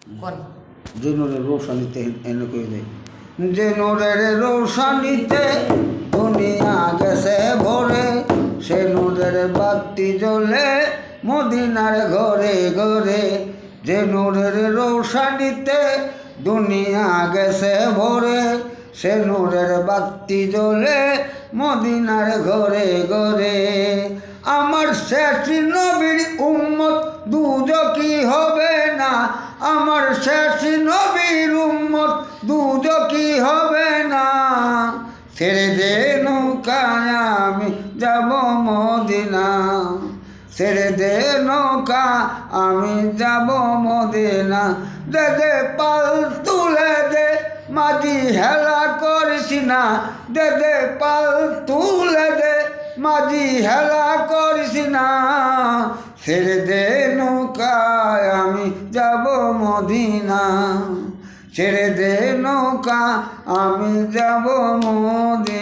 কোন যে নূরের রোশানিতে এনে কই দেয় যে নূরের রোশানিতে দুনিয়া গেছে ভরে সে নূরের বাতি জ্বলে মদিনার ঘরে ঘরে যে নূরের রোশানিতে দুনিয়া গেছে ভরে সে নূরের বাতি জ্বলে মদিনার ঘরে ঘরে আমার শেষ নবীর উম্মত দুজকি হবে না আমার শেষ নবীর উম্মত দুজকি হবে না ছেড়ে দে নৌকায় আমি যাব মদিনা ছেড়ে দে নৌকা আমি যাব মদিনা দে দে পাল তুলে দে মাঝি হেলা করিস না দে দে পাল তুলে দে মাঝি হেলা করিস না ছেড়ে দে নৌকায় আমি যাব মদিনা ছেড়ে দে নৌকা আমি যাব মদিনা।